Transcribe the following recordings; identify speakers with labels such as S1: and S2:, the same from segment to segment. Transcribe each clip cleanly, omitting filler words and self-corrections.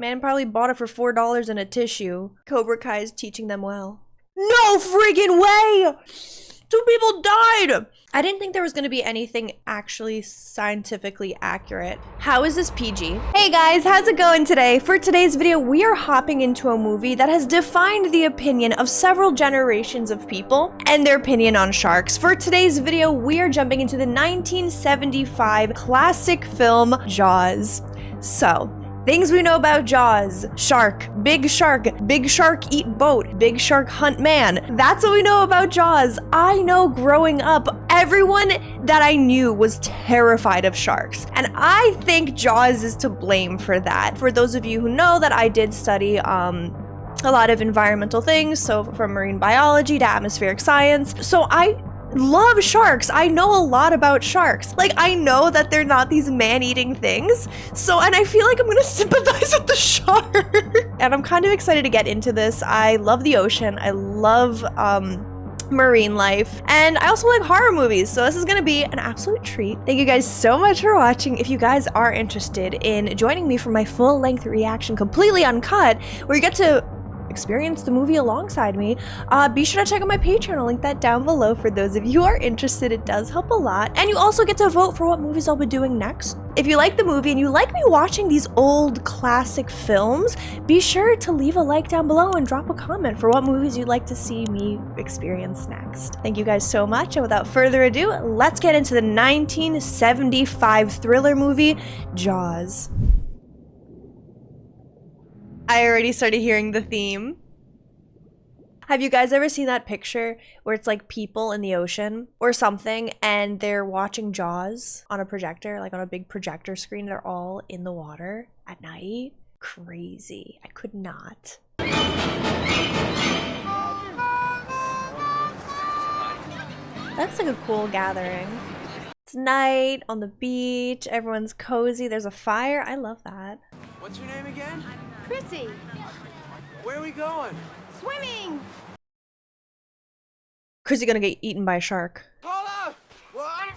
S1: Man probably bought it for $4 in a tissue. Cobra Kai is teaching them well. No friggin' way! 2 people died! I didn't think there was gonna be anything actually scientifically accurate. How is this PG? Hey guys, how's it going today? For today's video, we are hopping into a movie that has defined the opinion of several generations of people and their opinion on sharks. For today's video, we are jumping into the 1975 classic film, Jaws. So, things we know about Jaws: shark, big shark eat boat, big shark hunt man. That's what we know about Jaws. I know growing up, everyone that I knew was terrified of sharks. And I think Jaws is to blame for that. For those of you who know that I did study a lot of environmental things, so from marine biology to atmospheric science. So I love sharks. I know a lot about sharks. Like, I know that they're not these man-eating things. So, and I feel like I'm gonna sympathize with the shark. And I'm kind of excited to get into this. I love the ocean. I love marine life. And I also like horror movies. So this is gonna be an absolute treat. Thank you guys so much for watching. If you guys are interested in joining me for my full-length reaction, completely uncut, where you get to experience the movie alongside me, be sure to check out my Patreon. I'll link that down below for those of you who are interested. It does help a lot. And you also get to vote for what movies I'll be doing next. If you like the movie and you like me watching these old classic films, be sure to leave a like down below and drop a comment for what movies you'd like to see me experience next. Thank you guys so much, and without further ado, let's get into the 1975 thriller movie, Jaws. I already started hearing the theme. Have you guys ever seen that picture where it's like people in the ocean or something and they're watching Jaws on a projector, like on a big projector screen? They're all in the water at night. Crazy. I could not. That's like a cool gathering. It's night on the beach. Everyone's cozy. There's a fire. I love that.
S2: What's your name again?
S3: Chrissy.
S2: Where are we going?
S3: Swimming.
S1: Chrissy gonna get eaten by a shark.
S2: Hold up! What?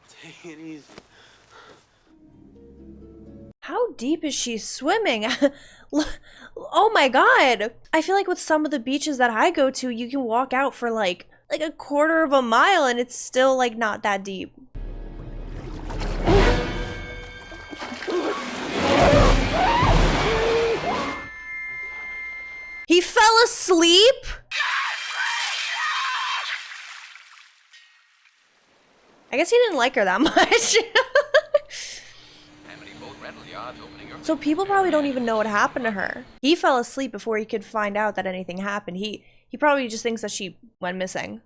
S2: Take it easy.
S1: How deep is she swimming? Oh my god! I feel like with some of the beaches that I go to, you can walk out for like a quarter of a mile and it's still like not that deep. He fell asleep? I guess he didn't like her that much. So people probably don't even know what happened to her. He fell asleep before he could find out that anything happened. He probably just thinks that she went missing.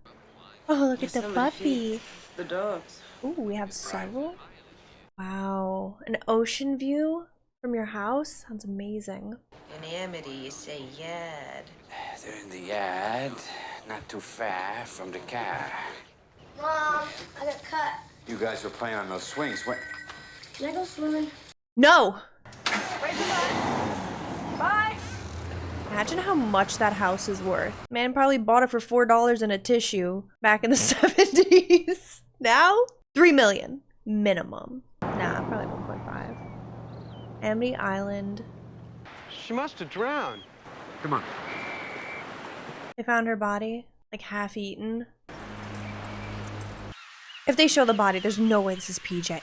S1: Oh, look at the puppy.
S4: The dogs.
S1: Ooh, we have several. Wow, an ocean view from your house? Sounds amazing.
S4: In Amity, you say yard.
S5: They're in the yard, not too far from the car.
S6: Mom, I got cut.
S5: You guys were playing on those swings. What?
S6: Can I go swimming?
S1: No!
S3: Wait for that. Bye.
S1: Imagine how much that house is worth. Man probably bought it for $4 in a tissue back in the 70s. Now? $3 million. Minimum. Nah, probably 1.5. Amity Island.
S2: She must have drowned.
S5: Come on.
S1: They found her body, like half eaten. If they show the body, there's no way this is PG.
S7: Ollie,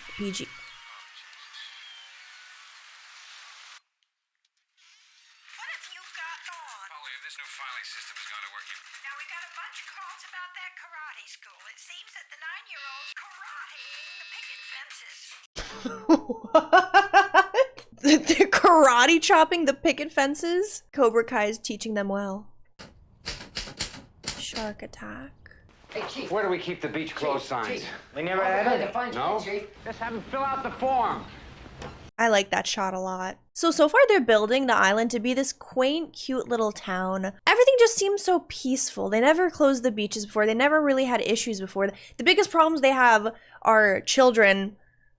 S7: there's no filing system is going to work.
S3: Now we got a bunch of calls about that karate school. It seems that the 9-year-olds karateing the picket fences.
S1: What? They're karate chopping the picket fences? Cobra Kai is teaching them well. Shark attack.
S8: Hey, Chief.
S5: Where do we keep the beach closed signs?
S8: Chief.
S5: We never
S8: I'll
S5: had
S8: to
S5: it.
S8: find
S5: No?
S8: you, Chief.
S5: Just have them fill out the form.
S1: I like that shot a lot. So far they're building the island to be this quaint, cute little town. Everything just seems so peaceful. They never closed the beaches before. They never really had issues before. The biggest problems they have are children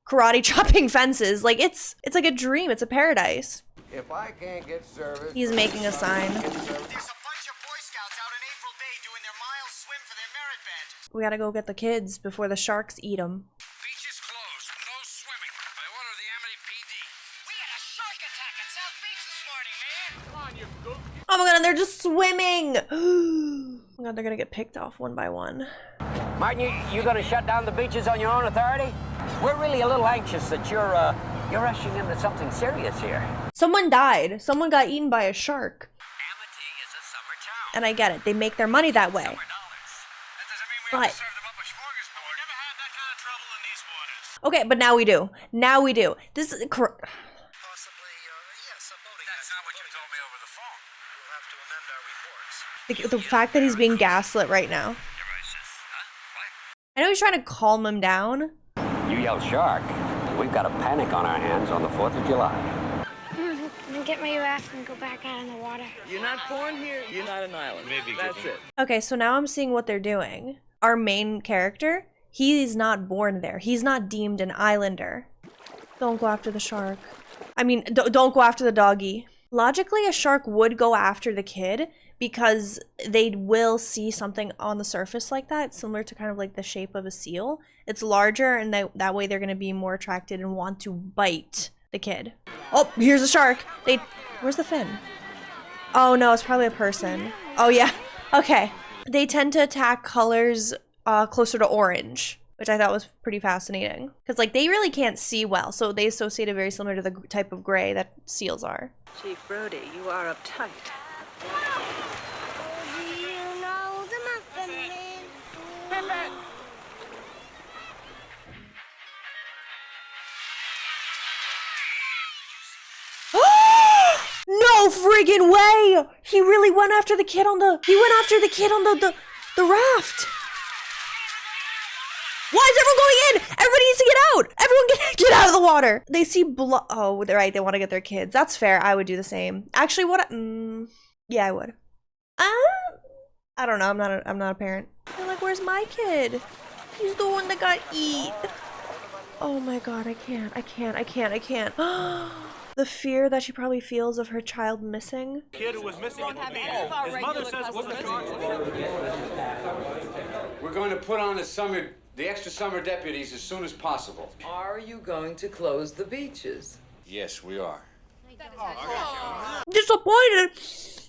S1: karate chopping fences. Like, it's like a dream. It's a paradise.
S2: If I can't get service...
S1: He's making a sign.
S9: There's a bunch of Boy Scouts out on April Day doing their mile swim for their merit badges.
S1: We gotta go get the kids before the sharks eat them.
S7: Beach is closed. No
S1: Oh my god, and they're just swimming. Oh my god, they're gonna get picked off one by one.
S5: Martin, you gonna shut down the beaches on your own authority? We're really a little anxious that you're rushing into something serious here.
S1: Someone died. Someone got eaten by a shark.
S5: Amity is a summer town.
S1: And I get it. They make their money that way.
S7: That doesn't mean we
S1: But
S7: have to serve them up a smorgasbord. Never had that kind of trouble in these waters.
S1: okay, but now we do. Now we do. This is
S9: Possibly, yes, a boating
S7: That's not what you told me over the phone.
S9: We'll have to amend our reports.
S1: the fact that he's being gaslit right now.
S7: You're racist. Huh? What?
S1: I know he's trying to calm him down.
S5: You yell shark. We've got a panic on our hands on the 4th of July.
S6: Get my raft and go back out in the water.
S8: You're not born here. You're not an island. Maybe that's it.
S1: Okay, so now I'm seeing what they're doing. Our main character, he's not born there. He's not deemed an islander. Don't go after the shark. I mean, don't go after the doggy. Logically, a shark would go after the kid because they will see something on the surface like that, similar to kind of like the shape of a seal. It's larger, and that way they're going to be more attracted and want to bite the kid. Oh, here's a shark. Where's the fin? Oh no, it's probably a person. Oh yeah, okay. They tend to attack colors closer to orange, which I thought was pretty fascinating. Because like they really can't see well, so they associate it very similar to the type of gray that seals are.
S8: Chief Brody, you are uptight.
S6: Do you know the Muffin Man?
S1: No friggin' way! He really went after the kid on the. He went after the kid on the raft. Why is everyone going in? Everybody needs to get out. Everyone get out of the water. They see blood. Oh, they're right. They want to get their kids. That's fair. I would do the same. Actually, yeah, I would. I don't know. I'm not a parent. They're like, where's my kid? He's the one that got eat. Oh my god, I can't. The fear that she probably feels of her child missing.
S7: Kid who was missing at the beach. His mother says what the charge.
S2: We're going to put on the extra summer deputies as soon as possible.
S8: Are you going to close the beaches?
S2: Yes, we are.
S1: Disappointed.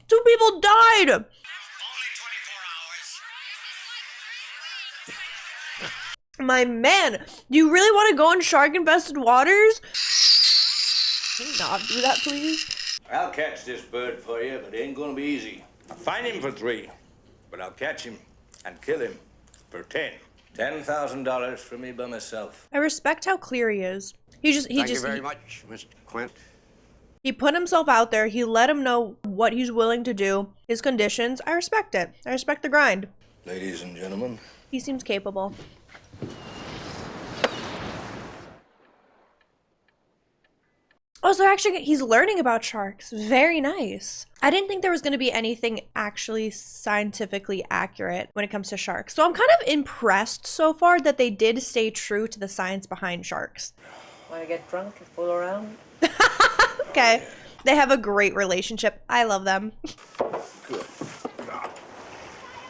S1: 2 people died.
S9: Only 24 hours.
S1: My man, do you really want to go in shark-infested waters? Can you not do that, please?
S10: I'll catch this bird for you, but it ain't gonna be easy. I'll find him for 3, but I'll catch him and kill him for 10. $10,000 for me by myself.
S1: I respect how clear he is.
S2: Thank you very much, Mr. Quint.
S1: He put himself out there. He let him know what he's willing to do, his conditions. I respect it. I respect the grind.
S10: Ladies and gentlemen.
S1: He seems capable. Oh, so actually, he's learning about sharks. Very nice. I didn't think there was going to be anything actually scientifically accurate when it comes to sharks. So I'm kind of impressed so far that they did stay true to the science behind sharks.
S8: Want to get drunk and fool around?
S1: Okay. They have a great relationship. I love them.
S10: Good.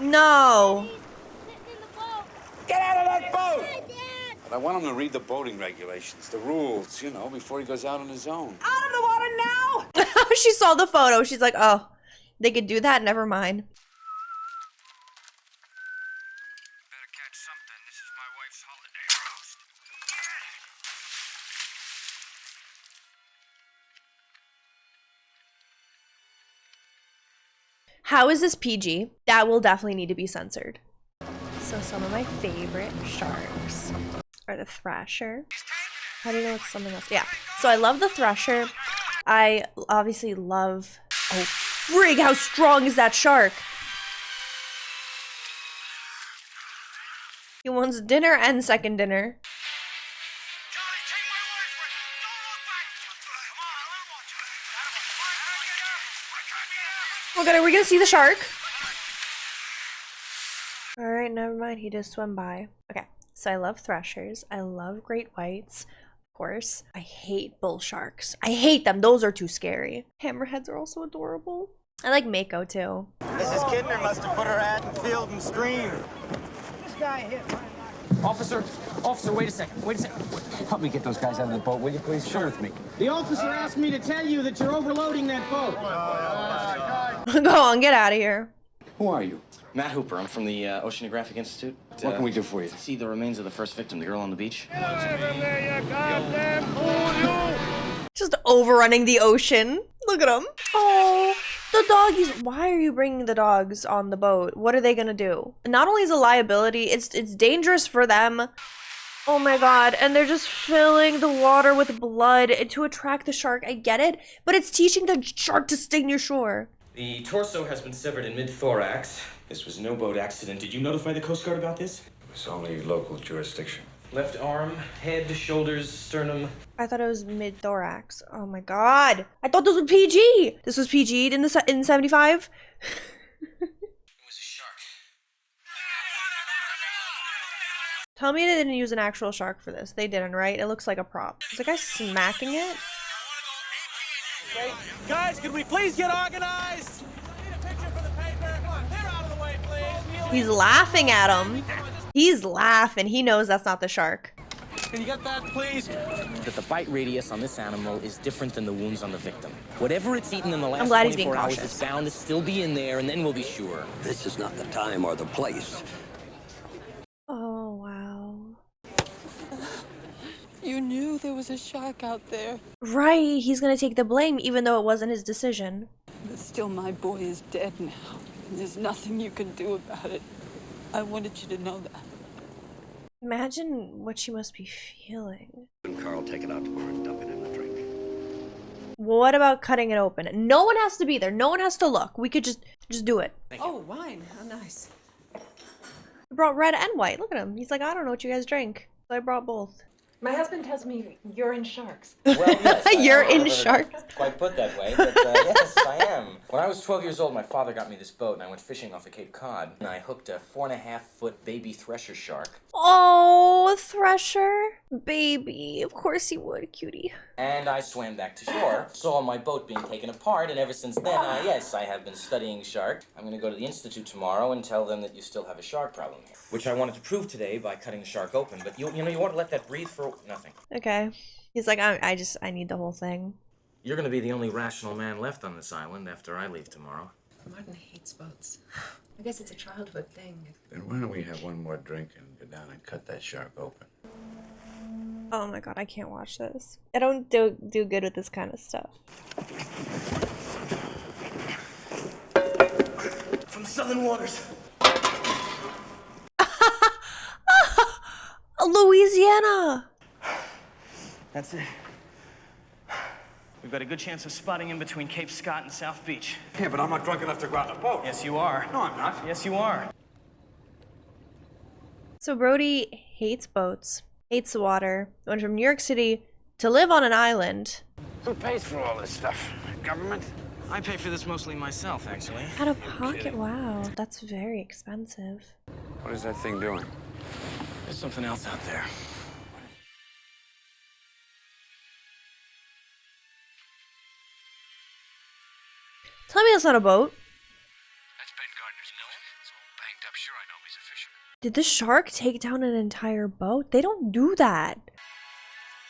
S1: No.
S10: Get out of that boat!
S2: I want him to read the boating regulations, the rules, you know, before he goes out on his own.
S8: Out of the water now!
S1: She saw the photo. She's like, oh, they could do that? Never mind.
S7: Better catch something. This is my wife's holiday roast.
S1: How is this PG? That will definitely need to be censored. So some of my favorite sharks are the thrasher. How do you know it's something else? Yeah. So I love the thrasher. I obviously love... Oh, frig! How strong is that shark? He wants dinner and second dinner.
S9: Johnny, take my word for it. Don't look back. Come on, I want you.
S1: Oh god, are we gonna see the shark? Alright, never mind. He just swam by. Okay, so I love thrashers. I love great whites. Of course. I hate bull sharks. I hate them. Those are too scary. Hammerheads are also adorable. I like Mako too.
S9: Mrs. Kidner must have put her ad in Field and Stream.
S5: Officer, wait a second. Help me get those guys out of the boat, will you please? Share with me.
S11: The officer asked me to tell you that you're overloading that boat.
S1: Go on, get out of here.
S2: Who are you?
S11: Matt Hooper. I'm from the Oceanographic Institute.
S2: What can we do for you?
S11: See the remains of the first victim, the girl on the beach.
S1: Just overrunning the ocean. Look at him. Oh, the doggies. Why are you bringing the dogs on the boat? What are they gonna do? Not only is a liability, it's dangerous for them. Oh my god, and they're just filling the water with blood to attract the shark. I get it, but it's teaching the shark to stay near shore.
S11: The torso has been severed in mid-thorax. This was no boat accident. Did you notify the Coast Guard about this?
S2: It was only local jurisdiction.
S11: Left arm, head, shoulders, sternum.
S1: I thought it was mid-thorax. Oh my god. I thought this was PG. This was PG'd in 75?
S11: It was a shark.
S1: Tell me they didn't use an actual shark for this. They didn't, right? It looks like a prop. Is the guy smacking it?
S7: Okay. Guys, could we please get organized? Need a picture for the paper. Come on, clear out of the way, please.
S1: He's laughing at him. He's laughing. He knows that's not the shark.
S7: Can you get that, please?
S11: That the bite radius on this animal is different than the wounds on the victim. Whatever it's eaten in the last
S1: I'm glad he's being
S11: 24 hours
S1: cautious.
S11: is bound to still be in there, and then we'll be sure.
S5: This is not the time or the place.
S1: Oh, wow.
S8: You knew there was a shark out there.
S1: Right. He's gonna take the blame even though it wasn't his decision.
S8: But still, my boy is dead now. And there's nothing you can do about it. I wanted you to know that.
S1: Imagine what she must be feeling.
S5: And Carl, take it out tomorrow and dump it in the drink.
S1: What about cutting it open? No one has to be there. No one has to look. We could just do it.
S8: Oh, wine. How nice.
S1: I brought red and white. Look at him. He's like, I don't know what you guys drink. So I brought both.
S8: My husband tells me you're in sharks.
S11: Well, yes.
S1: You're in sharks.
S11: Quite put that way, but yes, I am. When I was 12 years old, my father got me this boat, and I went fishing off of Cape Cod. And I hooked a 4.5-foot baby thresher shark.
S1: Oh, Thresher. Baby. Of course he would, cutie.
S11: And I swam back to shore, saw my boat being taken apart, and ever since then, yes, I have been studying shark. I'm going to go to the Institute tomorrow and tell them that you still have a shark problem here. Which I wanted to prove today by cutting the shark open, but you know, you want to let that breathe for nothing.
S1: Okay. He's like, I need the whole thing.
S11: You're going to be the only rational man left on this island after I leave tomorrow.
S8: Martin hates boats. I guess it's a childhood thing.
S2: Then why don't we have one more drink and go down and cut that shark open?
S1: Oh my god, I can't watch this. I don't do good with this kind of stuff.
S11: From southern waters.
S1: Louisiana!
S12: That's it. We've got a good chance of spotting him between Cape Scott and South Beach.
S2: Yeah, but I'm not drunk enough to go out in a boat.
S12: Yes, you are.
S2: No, I'm not.
S12: Yes, you are.
S1: So Brody hates boats, hates the water, went from New York City to live on an island.
S5: Who pays for all this stuff? Government?
S11: I pay for this mostly myself, actually.
S1: Out of pocket, wow, that's very expensive.
S2: What is that thing doing?
S11: There's something else out there.
S1: Tell me that's not a boat.
S7: That's Ben Gardner's mill. It's all banged up. Sure, I know. He's a fisherman.
S1: Did the shark take down an entire boat? They don't do that.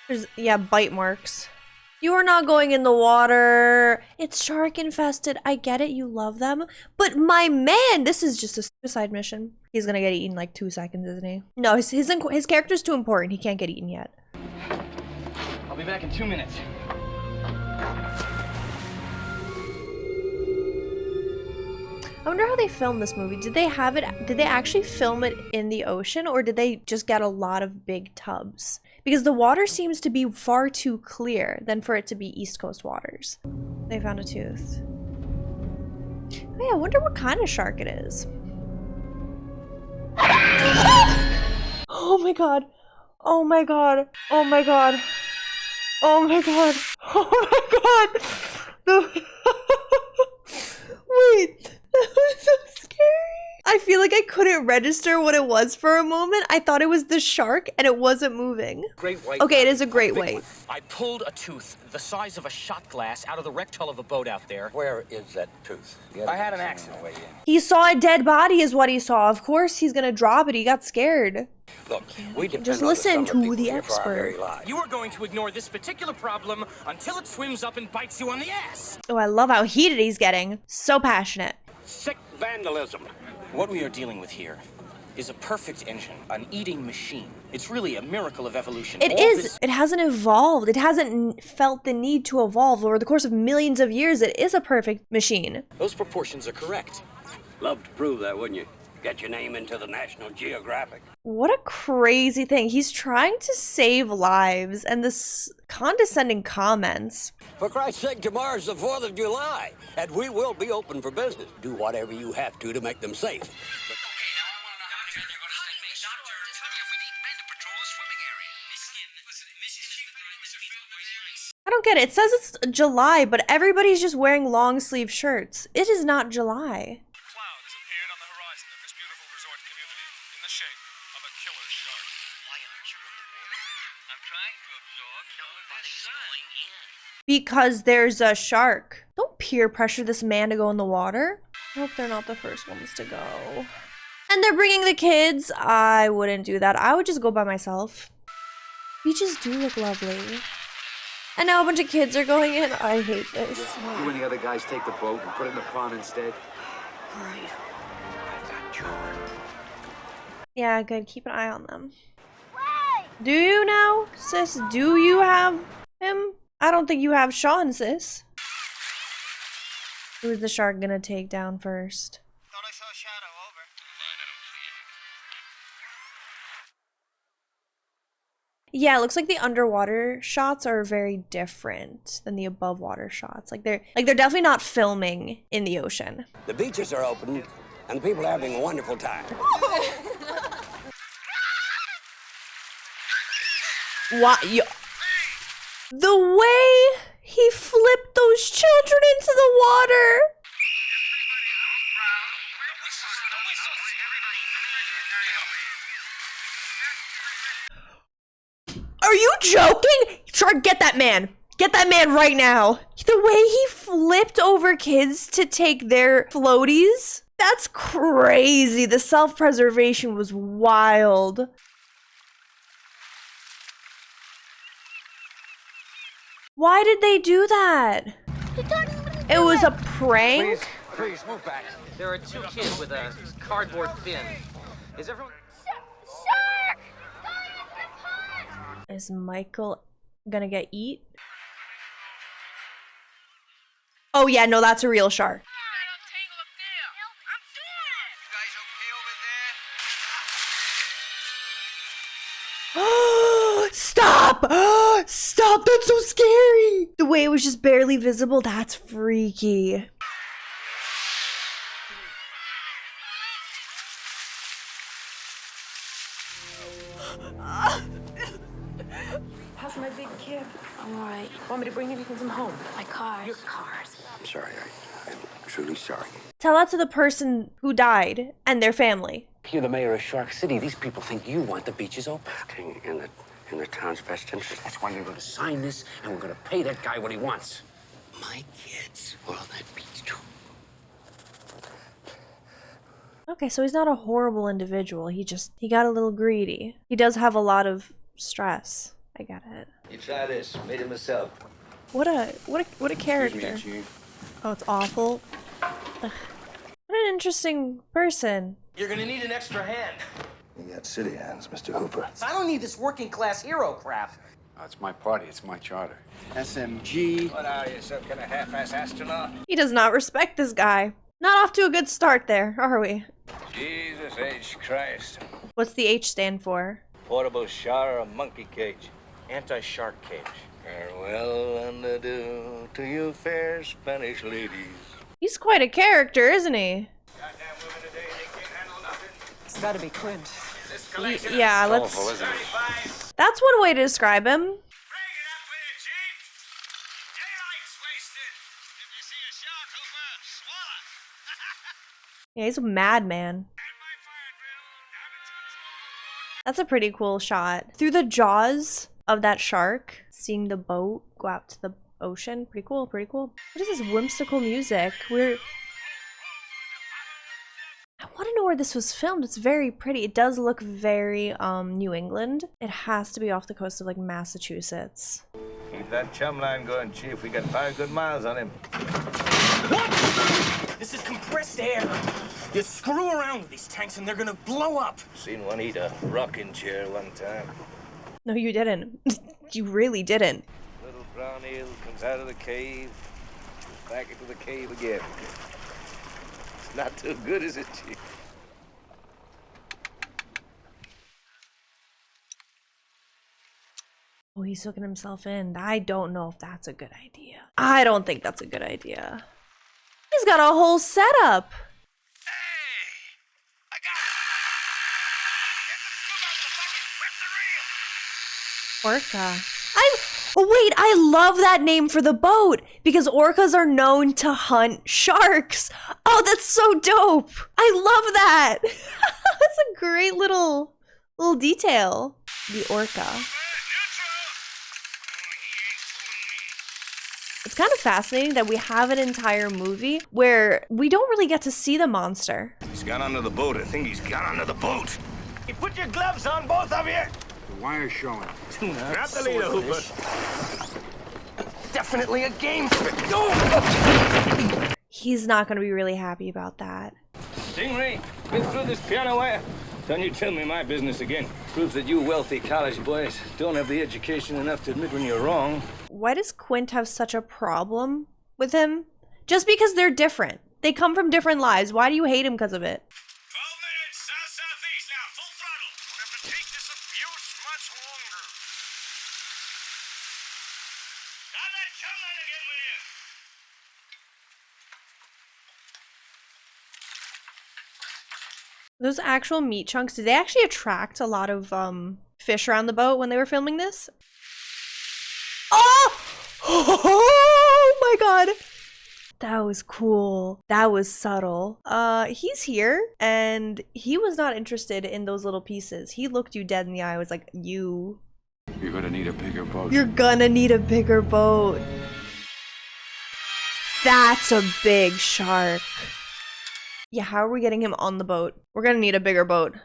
S1: There's, yeah, bite marks. You are not going in the water. It's shark infested. I get it. You love them. But my man, this is just a suicide mission. He's gonna get eaten in like 2 seconds, isn't he? No, his character's too important. He can't get eaten yet.
S12: I'll be back in 2 minutes.
S1: I wonder how they filmed this movie. Did they have it? Did they actually film it in the ocean, or did they just get a lot of big tubs? Because the water seems to be far too clear than for it to be East Coast waters. They found a tooth. Oh yeah, I wonder what kind of shark it is. Oh my god. Oh my god. Oh my god. Oh my god. Oh my god. Wait. That was so scary. I feel like I couldn't register what it was for a moment. I thought it was the shark and it wasn't moving.
S5: Great white.
S1: Okay, it is a great white.
S5: I pulled a tooth the size of a shot glass out of the wrecked hull of a boat out there.
S10: Where is that tooth?
S5: I had an accident.
S1: He saw a dead body is what he saw. Of course he's gonna drop it. He got scared.
S10: Look, we depend
S1: Just
S10: on
S1: listen
S10: the summer
S1: to
S10: people
S1: the
S10: here for our very
S1: expert.
S10: lives.
S5: You are going to ignore this particular problem until it swims up and bites you on the ass.
S1: Oh, I love how heated he's getting. So passionate.
S5: Sick vandalism. What we are dealing with here is a perfect engine, an eating machine. It's really a miracle of evolution.
S1: It is. It hasn't evolved. It hasn't felt the need to evolve over the course of millions of years. It is a perfect machine.
S5: Those proportions are correct.
S10: Love to prove that, wouldn't you? Get your name into the National Geographic.
S1: What a crazy thing. He's trying to save lives and this condescending comments.
S10: For Christ's sake, tomorrow's the 4th of July, and we will be open for business. Do whatever you have to make them safe.
S1: I don't get it. It says it's July, but everybody's just wearing long sleeve shirts. It is not July.
S9: Cloud has appeared on the horizon of this beautiful resort community in the shape of a killer shark. Why aren't you in the water? I'm trying to absorb some of this sun.
S1: Because there's a shark. Don't peer pressure this man to go in the water. I hope they're not the first ones to go. And they're bringing the kids. I wouldn't do that. I would just go by myself. Beaches do look lovely. And now a bunch of kids are going in. I hate this.
S2: You and the other guys take the boat and put it in the pond instead.
S4: All right.
S1: Yeah, good. Keep an eye on them. Do you now, sis? Do you have him? I don't think you have Sean, sis. Who's the shark gonna take down first?
S9: Thought I saw a shadow over.
S1: Yeah, it looks like the underwater shots are very different than the above water shots. Like they're definitely not filming in the ocean.
S10: The beaches are open, and people are having a wonderful time.
S1: What? The way he flipped those children into the water. Are you joking? Shark, get that man. Get that man right now. The way he flipped over kids to take their floaties. That's crazy. The self-preservation was wild. Why did they do that? It was a prank?
S5: Please, move back. There are two kids with a cardboard fin. Is everyone...
S6: Shark!
S1: Is Michael gonna get eat? Oh yeah, no, that's a real shark. Stop! Stop! That's so scary! The way it was just barely visible, that's freaky.
S4: How's my big kid? I'm all right. Want me to bring anything from home?
S6: My cars.
S4: Your cars.
S10: I'm sorry. I'm truly sorry.
S1: Tell that to the person who died and their family.
S10: You're the mayor of Shark City. These people think you want the beaches open. Acting in the town's best interest. That's why you're going to sign this, and we're going to pay that guy what he wants. My kids were on that beach too.
S1: Okay, so he's not a horrible individual. He got a little greedy. He does have a lot of stress. I get it.
S10: You try this. Made it myself.
S1: What a character. Oh, it's awful. Ugh. What an interesting person.
S5: You're gonna need an extra hand.
S2: You got city hands, Mr. Hooper.
S5: I don't need this working class hero crap.
S2: Oh, it's my party. It's my charter.
S12: SMG.
S10: What are you, some kind of half-ass astronaut?
S1: He does not respect this guy. Not off to a good start there, are we?
S10: Jesus H. Christ.
S1: What's the H stand for?
S10: Portable shower or monkey cage?
S5: Anti-shark cage.
S10: Farewell and adieu to you fair Spanish ladies.
S1: He's quite a character, isn't he?
S4: It's gotta be Quint.
S1: Yeah, let's...
S2: Awful, isn't it?
S1: That's one way to describe him.
S9: Bring it up with it, Chief. Daylight's wasted. If you see a shark, Hooper, swallow.
S1: Yeah, he's a madman. That's a pretty cool shot. Through the jaws of that shark, seeing the boat go out to the ocean. Pretty cool, pretty cool. What is this whimsical music? I want to know where this was filmed. It's very pretty. It does look very New England. It has to be off the coast of like Massachusetts.
S13: Keep that chum line going, Chief. We got 5 good miles on him.
S12: What? This is compressed air. You screw around with these tanks and they're gonna blow up.
S13: Seen one eat a rocking chair one time.
S1: No, you didn't. You really didn't.
S13: Little brown eel comes out of the cave, goes back into the cave again. It's not too good, is it, Chief?
S1: Oh, he's hooking himself in. I don't know if that's a good idea. I don't think that's a good idea. He's got a whole setup. Orca. Oh wait, I love that name for the boat because orcas are known to hunt sharks. Oh, that's so dope. I love that. That's a great little detail. The orca. It's kind of fascinating that we have an entire movie where we don't really get to see the monster.
S13: He's got onto the boat. I think he's got onto the boat. You put your gloves on, both of you.
S2: The wire's showing.
S13: Tuna. Grab the leader, Hooper.
S12: Definitely a game.
S1: He's not going to be really happy about that.
S13: Stingray, get through this piano wire. Don't you tell me my business again. Proves that you wealthy college boys don't have the education enough to admit when you're wrong.
S1: Why does Quint have such a problem with him? Just because they're different. They come from different lives. Why do you hate him because of it?
S9: 12 minutes, south-southeast now, full throttle. We'll have to take this abuse much longer. Got that chum line again, will you?
S1: Those actual meat chunks, did they actually attract a lot of fish around the boat when they were filming this? Oh! Oh my god! That was cool. That was subtle. He's here, and he was not interested in those little pieces. He looked you dead in the eye, was like, You're
S2: gonna need a bigger boat.
S1: You're gonna need a bigger boat. That's a big shark. Yeah, how are we getting him on the boat? We're gonna need a bigger boat.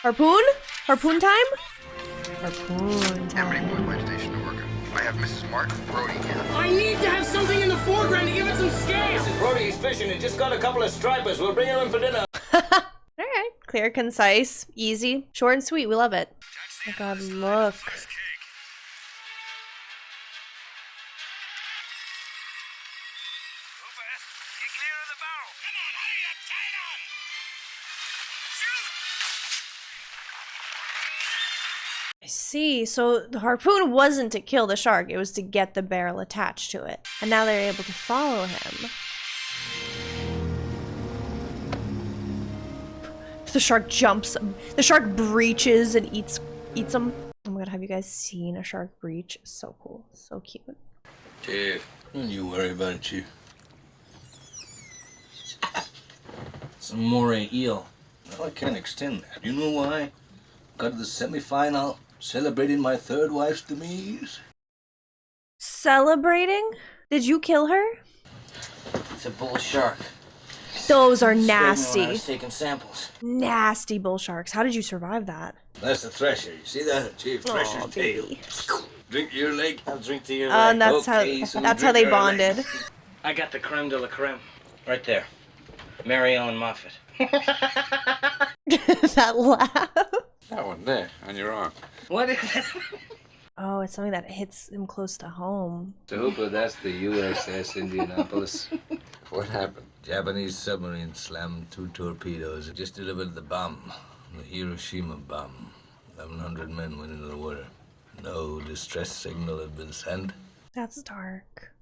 S1: Harpoon? Harpoon time? Harpoon time.
S14: Station to Orca. I have Mrs. Martin Brody here.
S12: I need to have something in the foreground to give it some scale.
S13: Brody, he's fishing. He just got a couple of stripers. We'll bring him in for dinner.
S1: Alright. Clear, concise, easy, short and sweet. We love it. Oh my god, look. I see. So the harpoon wasn't to kill the shark, it was to get the barrel attached to it. And now they're able to follow him. The shark jumps, the shark breaches and eats them. Oh my god, have you guys seen a shark breach? So cool, so cute.
S10: Chief, don't you worry about it, Chief.
S11: It's a moray eel.
S10: No, I can't extend that. You know why? Got to the semi-final, celebrating my third wife's demise.
S1: Celebrating? Did you kill her?
S11: It's a bull shark.
S1: Those are
S11: When I
S1: nasty.
S11: was taking samples.
S1: Nasty bull sharks. How did you survive that?
S10: That's the thresher. You see that, Chief? Thresher's tail. Drink to your leg.
S11: I'll drink to your
S1: And
S11: leg.
S1: that's
S10: Okay,
S1: how
S10: so
S1: that's how
S10: drink
S1: they
S10: to our leg.
S1: bonded.
S11: I got the creme de la creme. Right there. Mary Ellen Moffat.
S1: That laugh.
S2: That one there, on your arm.
S11: What is it?
S1: Oh, it's something that hits him close to home.
S10: So, Hooper, that's the USS Indianapolis.
S2: What happened?
S10: Japanese submarine slammed 2 torpedoes. It just delivered the bomb, the Hiroshima bomb. 1,100 men went into the water. No distress signal had been sent.
S1: That's dark.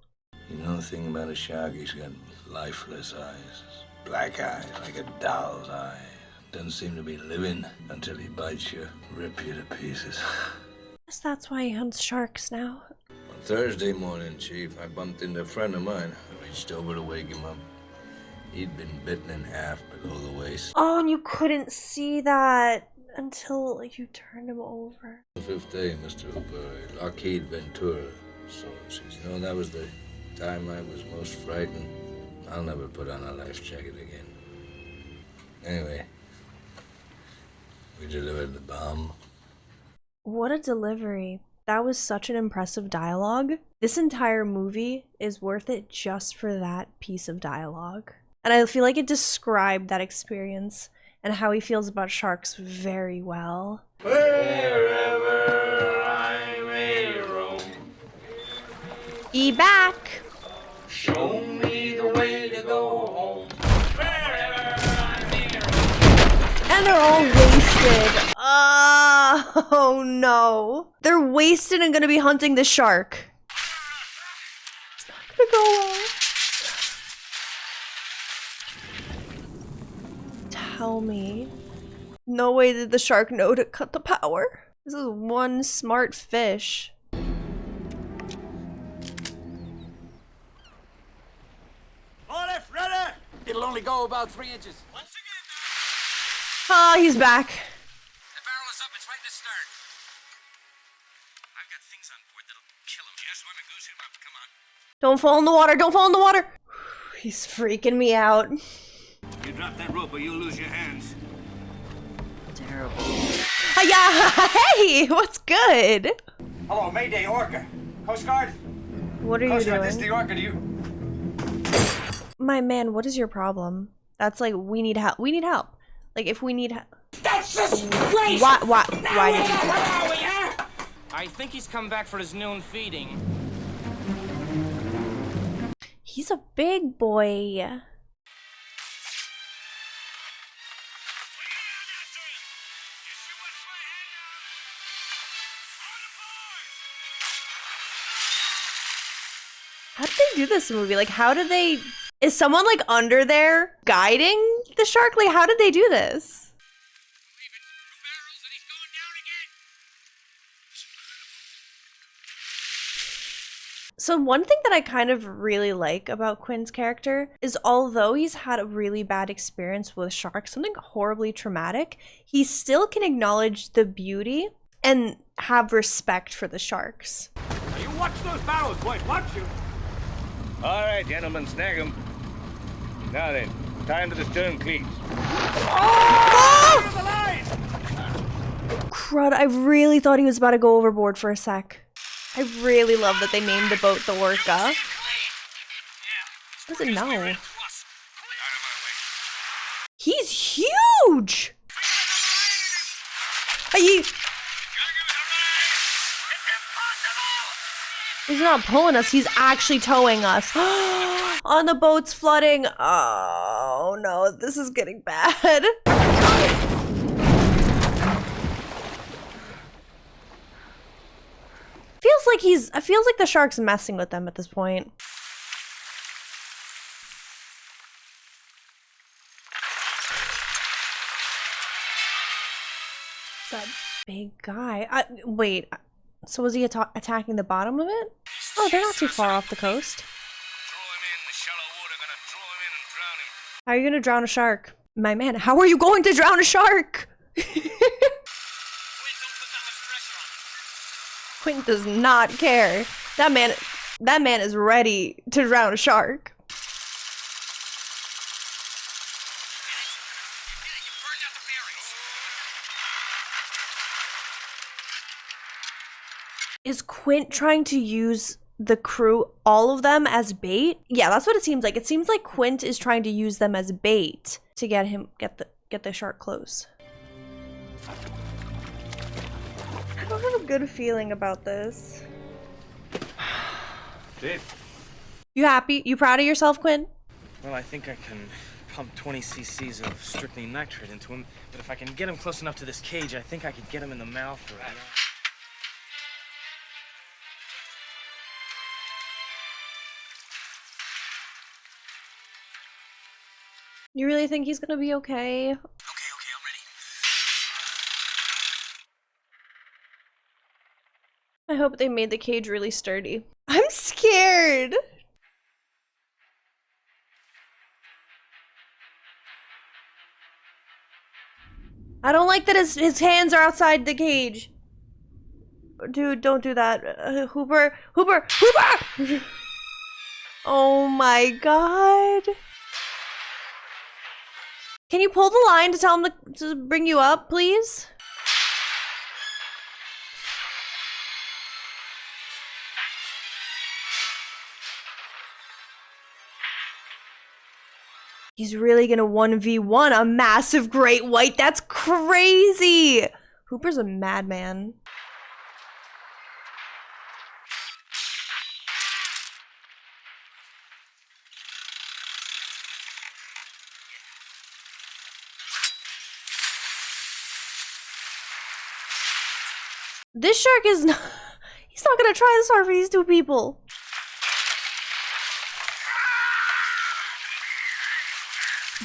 S10: You know the thing about a shark? He's got lifeless eyes. Black eyes, like a doll's eye. Doesn't seem to be living until he bites you, rip you to pieces.
S1: Guess that's why he hunts sharks now.
S10: On Thursday morning, Chief, I bumped into a friend of mine. I reached over to wake him up. He'd been bitten in half below the waist.
S1: Oh, and you couldn't see that. until you turned him over.
S15: The fifth day, Mr. Hooper, Lockheed Ventura. So she's, you know, that was the time I was most frightened. I'll never put on a life jacket again. Anyway, we delivered the bomb.
S1: What a delivery. That was such an impressive dialogue. This entire movie is worth it just for that piece of dialogue. And I feel like it described that experience and how he feels about sharks very well.
S9: Wherever I may roam,
S1: Be back!
S9: show me the way to go home.
S1: And they're all wasted. Oh no. They're wasted and gonna be hunting the shark. It's not gonna go well. Tell me. No way did the shark know to cut the power. This is one smart fish.
S13: All left, ready! It'll only go about 3 inches.
S1: Ah, he's back.
S13: The barrel is up, it's right in the stern. I've got things on board that'll kill him. Just want to goose him up, come on.
S1: Don't fall in the water, don't fall in the water. He's freaking me out.
S13: You drop that rope or you'll lose your hands.
S1: Terrible. Yeah, hey, what's good?
S7: Hello, Mayday, Orca. Coast Guard?
S1: What are you
S7: Coast Guard, this is
S1: doing?
S7: the Orca, do you...
S1: My man, what is your problem? That's like, we need help. We need help. Like, if we need help.
S5: That's just crazy!
S1: Why did you do that?
S11: I think he's come back for his noon feeding.
S1: He's a big boy. How did they do this movie? Like, how did they... Is someone, like, under there guiding the shark? Like, how did they do this? So one thing that I kind of really like about Quint's character is although he's had a really bad experience with sharks, something horribly traumatic, he still can acknowledge the beauty and have respect for the sharks.
S13: You watch those barrels, boys, watch you. All right, gentlemen, snag them. Now then, time to the stern cleats.
S1: Crud, I really thought he was about to go overboard for a sec. I really love that they named the boat the Orca. What does it know? He's huge! He's not pulling us, he's actually towing us. On the boat's flooding. Oh no, this is getting bad. Feels like the shark's messing with them at this point. It's that big guy. Wait, so was he attacking the bottom of it? Oh, they're not too far off the coast. How are you gonna drown a shark? My man, how are you going to drown a shark? Quint does not care. That man is ready to drown a shark. Is Quint trying to use the crew, all of them, as bait? Yeah, that's what it seems like. It seems like Quint is trying to use them as bait to get the shark close. I don't have a good feeling about this.
S12: Dave.
S1: You happy? You proud of yourself, Quint?
S12: Well, I think I can pump 20 cc's of strychnine nitrate into him, but if I can get him close enough to this cage, I think I could get him in the mouth or...
S1: You really think he's gonna be okay?
S12: Okay, I'm ready.
S1: I hope they made the cage really sturdy. I'm scared! I I don't like that his hands are outside the cage. Dude, don't do that. Hooper! Oh my god. Can you pull the line to tell him to bring you up, please? He's really gonna 1v1 a massive great white. That's crazy. Hooper's a madman. This shark is not, he's not gonna try this hard for these two people.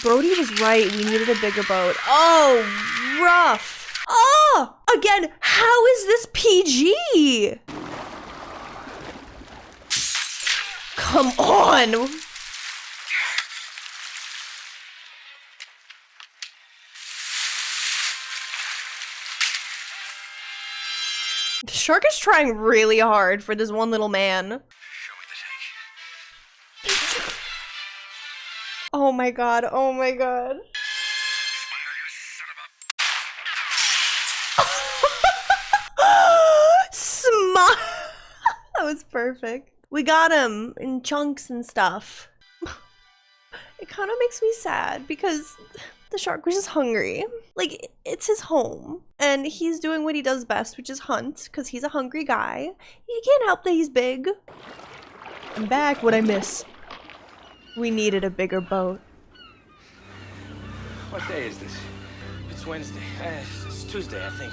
S1: Brody was right, we needed a bigger boat. Oh, rough. Oh, again, how is this PG? Come on. The shark is trying really hard for this one little man. Oh my god, oh my god. Smile. That was perfect. We got him in chunks and stuff. It kind of makes me sad because the shark was just hungry. Like, it's his home. And he's doing what he does best, which is hunt, because he's a hungry guy. He can't help that he's big. I'm back. What'd I miss? We needed a bigger boat.
S12: What day is this? It's Wednesday. It's Tuesday, I think.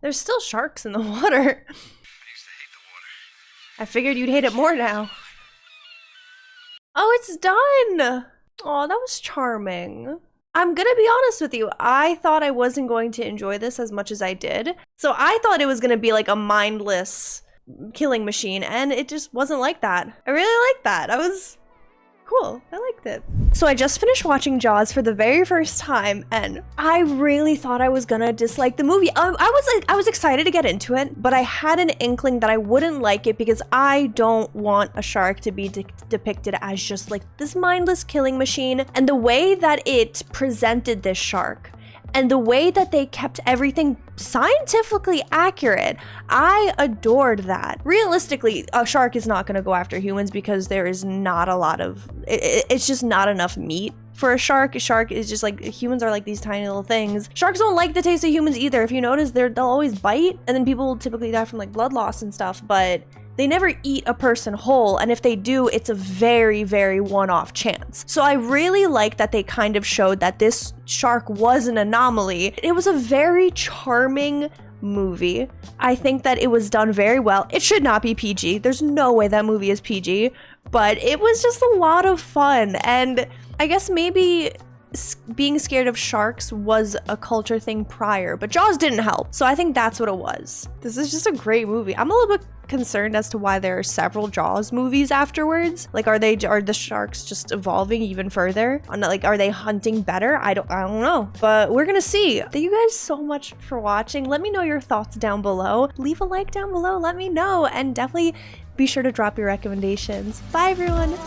S1: There's still sharks in the water. I figured you'd hate it more now. Oh, it's done! Oh, that was charming. I'm gonna be honest with you. I thought I wasn't going to enjoy this as much as I did. So I thought it was gonna be like a mindless killing machine, and it just wasn't like that. I really liked that. I was cool. I liked it. So I just finished watching Jaws for the very first time, and I really thought I was gonna dislike the movie. I was excited to get into it, but I had an inkling that I wouldn't like it because I don't want a shark to be depicted as just like this mindless killing machine. And the way that it presented this shark and the way that they kept everything scientifically accurate, I adored that. Realistically, a shark is not gonna go after humans because there is not a lot of, it's just not enough meat for a shark. A shark is just like, humans are like these tiny little things. Sharks don't like the taste of humans either. If you notice, they'll always bite, and then people typically die from like blood loss and stuff, but they never eat a person whole, and if they do, it's a very, very one-off chance. So I really like that they kind of showed that this shark was an anomaly. It was a very charming movie. I think that it was done very well. It should not be PG. There's no way that movie is PG, but it was just a lot of fun. And I guess maybe being scared of sharks was a culture thing prior, but Jaws didn't help. So I think that's what it was. This is just a great movie. I'm a little bit concerned as to why there are several Jaws movies afterwards. Like, are the sharks just evolving even further? Like, are they hunting better? I don't know, but we're gonna see. Thank you guys so much for watching. Let me know your thoughts down below. Leave a like down below, let me know, and definitely be sure to drop your recommendations. Bye everyone.